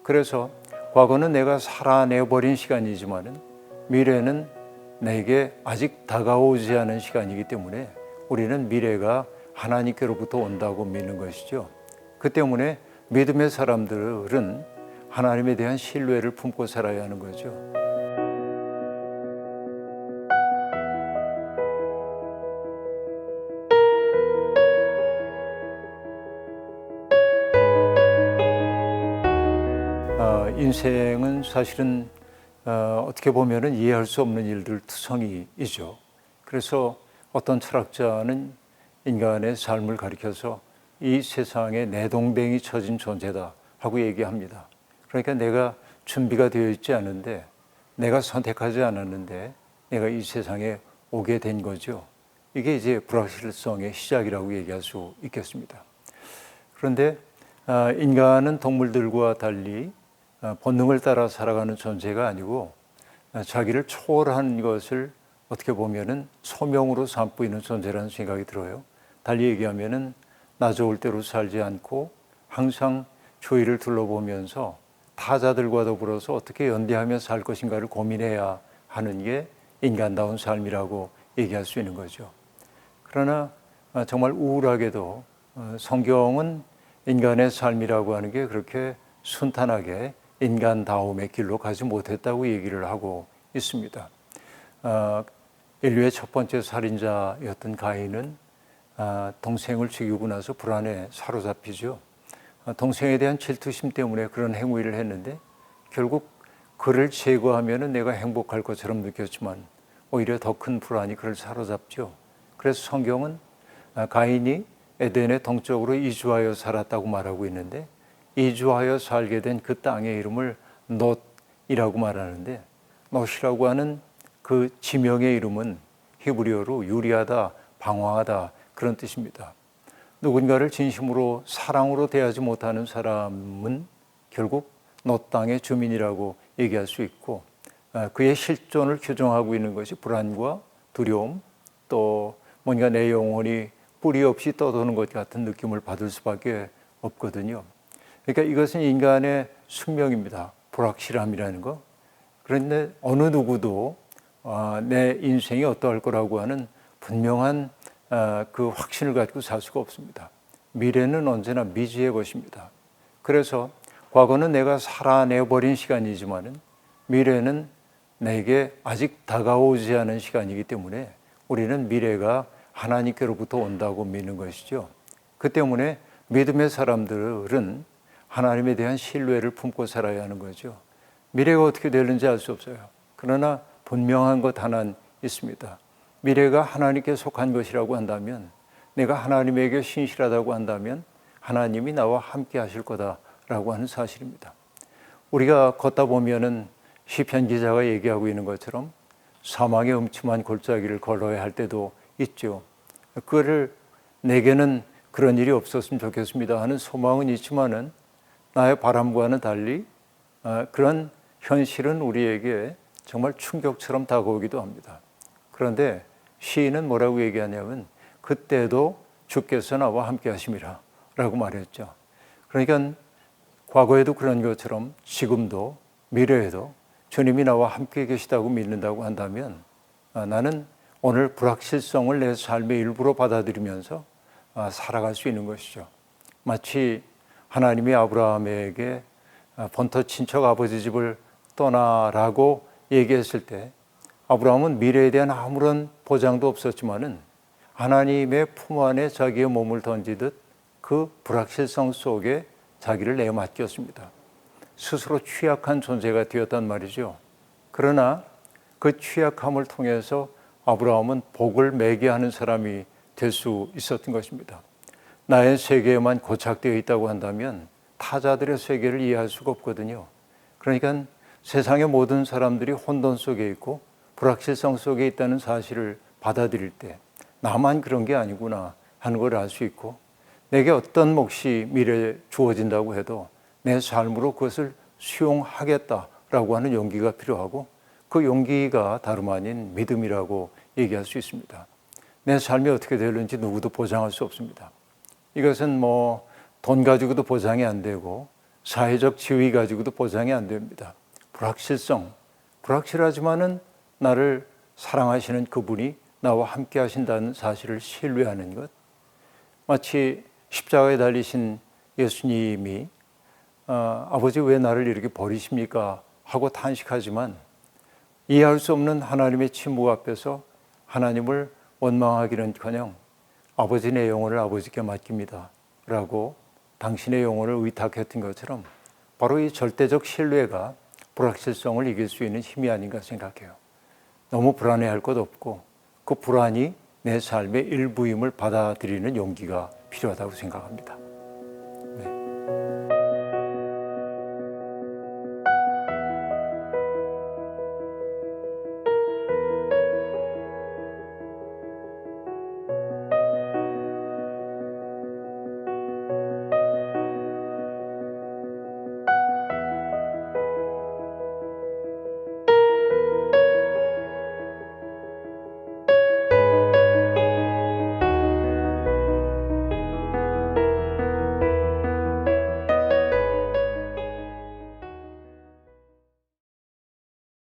그래서 과거는 내가 살아내버린 시간이지만은 미래는 내게 아직 다가오지 않은 시간이기 때문에 우리는 미래가 하나님께로부터 온다고 믿는 것이죠. 그 때문에 믿음의 사람들은 하나님에 대한 신뢰를 품고 살아야 하는 거죠. 인생은 사실은 어떻게 보면 이해할 수 없는 일들 투성이이죠. 그래서 어떤 철학자는 인간의 삶을 가리켜서 이 세상에 내동댕이 쳐진 존재다 하고 얘기합니다. 그러니까 내가 준비가 되어 있지 않은데, 내가 선택하지 않았는데 내가 이 세상에 오게 된 거죠. 이게 이제 불확실성의 시작이라고 얘기할 수 있겠습니다. 그런데 인간은 동물들과 달리 본능을 따라 살아가는 존재가 아니고 자기를 초월한 것을 어떻게 보면은 소명으로 삼고 있는 존재라는 생각이 들어요. 달리 얘기하면은 나 좋을 대로 살지 않고 항상 주위를 둘러보면서 타자들과 더불어서 어떻게 연대하며 살 것인가를 고민해야 하는 게 인간다운 삶이라고 얘기할 수 있는 거죠. 그러나 정말 우울하게도 성경은 인간의 삶이라고 하는 게 그렇게 순탄하게 인간다움의 길로 가지 못했다고 얘기를 하고 있습니다. 인류의 첫 번째 살인자였던 가인은 동생을 죽이고 나서 불안에 사로잡히죠. 동생에 대한 질투심 때문에 그런 행위를 했는데 결국 그를 제거하면 내가 행복할 것처럼 느꼈지만 오히려 더 큰 불안이 그를 사로잡죠. 그래서 성경은 가인이 에덴의 동쪽으로 이주하여 살았다고 말하고 있는데, 이주하여 살게 된 그 땅의 이름을 놋이라고 말하는데, 놋이라고 하는 그 지명의 이름은 히브리어로 유리하다, 방황하다 그런 뜻입니다. 누군가를 진심으로 사랑으로 대하지 못하는 사람은 결국 놋 땅의 주민이라고 얘기할 수 있고, 그의 실존을 규정하고 있는 것이 불안과 두려움, 또 뭔가 내 영혼이 뿌리 없이 떠도는 것 같은 느낌을 받을 수밖에 없거든요. 그러니까 이것은 인간의 숙명입니다. 불확실함이라는 거. 그런데 어느 누구도 내 인생이 어떠할 거라고 하는 분명한 그 확신을 가지고 살 수가 없습니다. 미래는 언제나 미지의 것입니다. 그래서 과거는 내가 살아내버린 시간이지만은 미래는 내게 아직 다가오지 않은 시간이기 때문에 우리는 미래가 하나님께로부터 온다고 믿는 것이죠. 그 때문에 믿음의 사람들은 하나님에 대한 신뢰를 품고 살아야 하는 거죠. 미래가 어떻게 되는지 알 수 없어요. 그러나 분명한 것 하나는 있습니다. 미래가 하나님께 속한 것이라고 한다면, 내가 하나님에게 신실하다고 한다면 하나님이 나와 함께 하실 거다라고 하는 사실입니다. 우리가 걷다 보면은 시편 기자가 얘기하고 있는 것처럼 사망의 음침한 골짜기를 걸어야 할 때도 있죠. 그거를 내게는 그런 일이 없었으면 좋겠습니다 하는 소망은 있지만은 나의 바람과는 달리 그런 현실은 우리에게 정말 충격처럼 다가오기도 합니다. 그런데 시인은 뭐라고 얘기하냐면 그때도 주께서 나와 함께 하심이라 라고 말했죠. 그러니까 과거에도 그런 것처럼 지금도 미래에도 주님이 나와 함께 계시다고 믿는다고 한다면 나는 오늘 불확실성을 내 삶의 일부로 받아들이면서 살아갈 수 있는 것이죠. 마치 하나님이 아브라함에게 본토 친척 아버지 집을 떠나라고 얘기했을 때 아브라함은 미래에 대한 아무런 보장도 없었지만은 하나님의 품 안에 자기의 몸을 던지듯 그 불확실성 속에 자기를 내어 맡겼습니다. 스스로 취약한 존재가 되었단 말이죠. 그러나 그 취약함을 통해서 아브라함은 복을 매게 하는 사람이 될 수 있었던 것입니다. 나의 세계에만 고착되어 있다고 한다면 타자들의 세계를 이해할 수가 없거든요. 그러니까 세상의 모든 사람들이 혼돈 속에 있고 불확실성 속에 있다는 사실을 받아들일 때 나만 그런 게 아니구나 하는 걸 알 수 있고, 내게 어떤 몫이 미래에 주어진다고 해도 내 삶으로 그것을 수용하겠다라고 하는 용기가 필요하고, 그 용기가 다름 아닌 믿음이라고 얘기할 수 있습니다. 내 삶이 어떻게 되는지 누구도 보장할 수 없습니다. 이것은 돈 가지고도 보장이 안 되고 사회적 지위 가지고도 보장이 안 됩니다. 불확실성, 불확실하지만은 나를 사랑하시는 그분이 나와 함께 하신다는 사실을 신뢰하는 것. 마치 십자가에 달리신 예수님이 아버지 왜 나를 이렇게 버리십니까? 하고 탄식하지만 이해할 수 없는 하나님의 침묵 앞에서 하나님을 원망하기는커녕 아버지 내 영혼을 아버지께 맡깁니다 라고 당신의 영혼을 의탁했던 것처럼 바로 이 절대적 신뢰가 불확실성을 이길 수 있는 힘이 아닌가 생각해요. 너무 불안해할 것 없고 그 불안이 내 삶의 일부임을 받아들이는 용기가 필요하다고 생각합니다.